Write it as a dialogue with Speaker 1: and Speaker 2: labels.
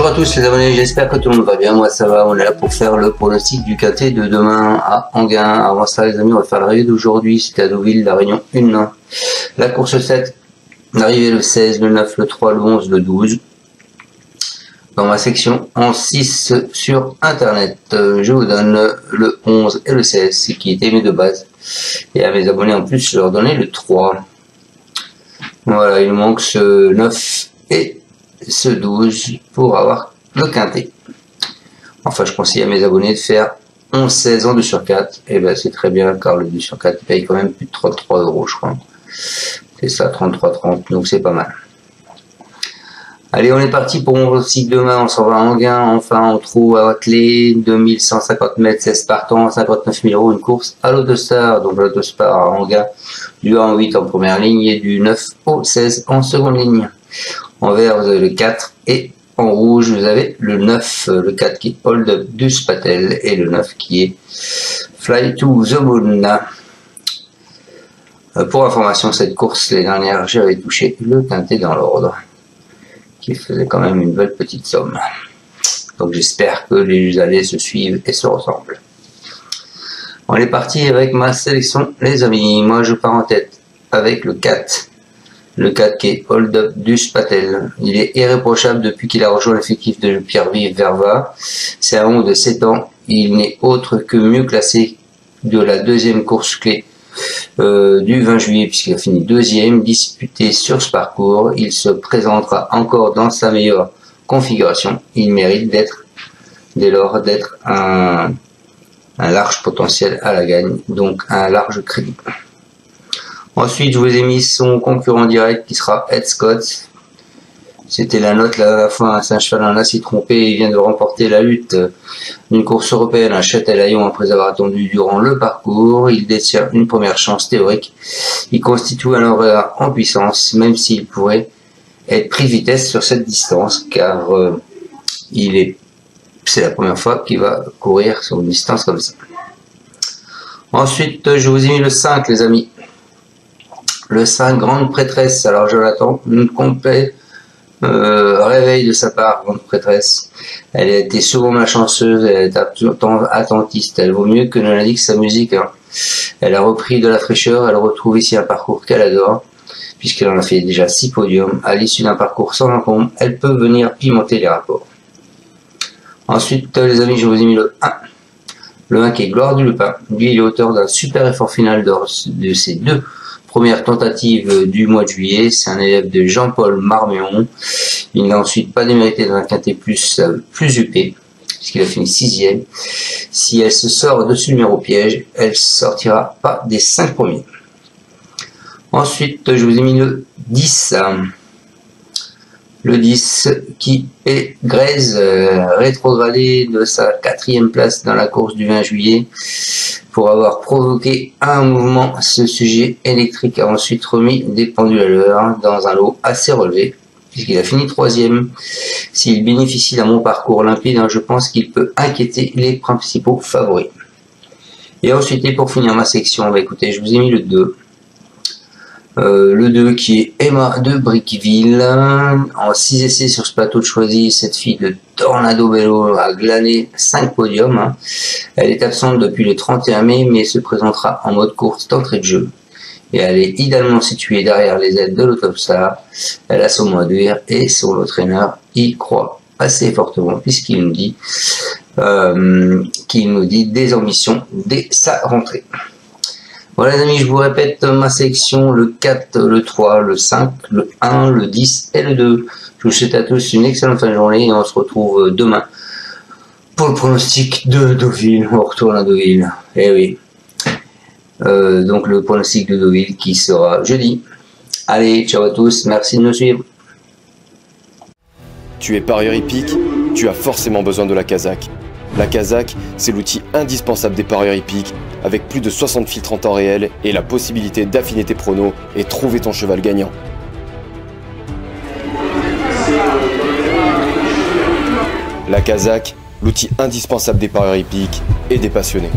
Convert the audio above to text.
Speaker 1: Bonjour à tous les abonnés, j'espère que tout le monde va bien, moi ça va, on est là pour faire le pronostic du quintet de demain à Enghien. Avant ça les amis, on va faire l'arrivée d'aujourd'hui, c'était à Deauville, la Réunion 1. La course 7, l'arrivée le 16, le 9, le 3, le 11, le 12. Dans ma section en 6 sur internet, je vous donne le 11 et le 16, qui étaient mes deux bases. Et à mes abonnés en plus, je leur donnais le 3. Voilà, il manque ce 9 et ce 12 pour avoir le quintet. Enfin, je conseille à mes abonnés de faire 11-16 en 2 sur 4. Et ben c'est très bien, car le 2 sur 4 paye quand même plus de 33 €, je crois. C'est ça, 33,30, donc c'est pas mal. Allez, on est parti pour mon pronostic demain. On s'en va à Enghien. Enfin, on trouve à atteler 2150 mètres, 16 partants, 59 000 €, une course à l'Autostar. Donc l'Autostar à Enghien, du 1 au 8 en première ligne et du 9 au 16 en seconde ligne. En vert, vous avez le 4 et en rouge, vous avez le 9. Le 4 qui est Hold Up du Spatel et le 9 qui est Fly to the Moon. Pour information, cette course, les dernières, j'avais touché le quintet dans l'ordre, qui faisait quand même une belle petite somme. Donc j'espère que les allées se suivent et se ressemblent. On est parti avec ma sélection, les amis. Moi, je pars en tête avec le 4. Le 4 qui est Hold Up du Spatel. Il est irréprochable depuis qu'il a rejoint l'effectif de Pierre-Yves Verva. C'est un homme de 7 ans. Il n'est autre que mieux classé de la deuxième course clé du 20 juillet, puisqu'il a fini deuxième, disputé sur ce parcours. Il se présentera encore dans sa meilleure configuration. Il mérite d'être, dès lors, d'être un large potentiel à la gagne, donc un large crédit. Ensuite, je vous ai mis son concurrent direct qui sera Ed Scott. C'était la note là, à la fin, c'est un cheval en a s'y trompé. Il vient de remporter la lutte d'une course européenne à Châtelaillon après avoir attendu durant le parcours. Il détient une première chance théorique. Il constitue un horaire en puissance, même s'il pourrait être pris de vitesse sur cette distance, car c'est la première fois qu'il va courir sur une distance comme ça. Ensuite, je vous ai mis le 5, les amis. Le 5, Grande Prêtresse. Alors, Jonathan, une complète réveil de sa part, Grande Prêtresse. Elle a été souvent malchanceuse, elle est attentiste. Elle vaut mieux que ne l'indique sa musique. Hein. Elle a repris de la fraîcheur, elle retrouve ici un parcours qu'elle adore, puisqu'elle en a fait déjà 6 podiums. À l'issue d'un parcours sans encombre, elle peut venir pimenter les rapports. Ensuite, les amis, je vous ai mis le 1. Le 1 qui est Gloire du Lupin. Lui, il est auteur d'un super effort final de ses 2 première tentative du mois de juillet. C'est un élève de Jean-Paul Marméon. Il n'a ensuite pas démérité dans un quintet plus UP, puisqu'il a fini 6e. Si elle se sort de ce numéro piège, elle sortira pas des 5 premiers. Ensuite, je vous ai mis le 10. Le 10 qui est Grèze, rétrogradé de sa 4e place dans la course du 20 juillet. Pour avoir provoqué un mouvement, ce sujet électrique a ensuite remis des pendules à l'heure dans un lot assez relevé, puisqu'il a fini 3e. S'il bénéficie d'un bon parcours limpide, je pense qu'il peut inquiéter les principaux favoris. Et ensuite, et pour finir ma section, écoutez, je vous ai mis le 2. Le 2 qui est Emma de Briqueville. En 6 essais sur ce plateau de choisi, cette fille de Tornado Bello a glané 5 podiums. Hein. Elle est absente depuis le 31 mai, mais se présentera en mode course d'entrée de jeu. Et elle est idéalement située derrière les aides de l'Autostar. Elle a son mot à dire et son entraîneur y croit assez fortement, puisqu'il nous dit des ambitions dès sa rentrée. Voilà les amis, je vous répète ma sélection, le 4, le 3, le 5, le 1, le 10 et le 2. Je vous souhaite à tous une excellente fin de journée et on se retrouve demain pour le pronostic de Deauville. On retourne à Deauville, eh oui. Donc le pronostic de Deauville qui sera jeudi. Allez, ciao à tous, merci de nous suivre.
Speaker 2: Tu es parieur hippique, tu as forcément besoin de la Kazakh. La Kazakh, c'est l'outil indispensable des parieurs hippiques, avec plus de 60 filtres en temps réel et la possibilité d'affiner tes pronos et trouver ton cheval gagnant. La Kazakh, l'outil indispensable des parieurs hippiques et des passionnés.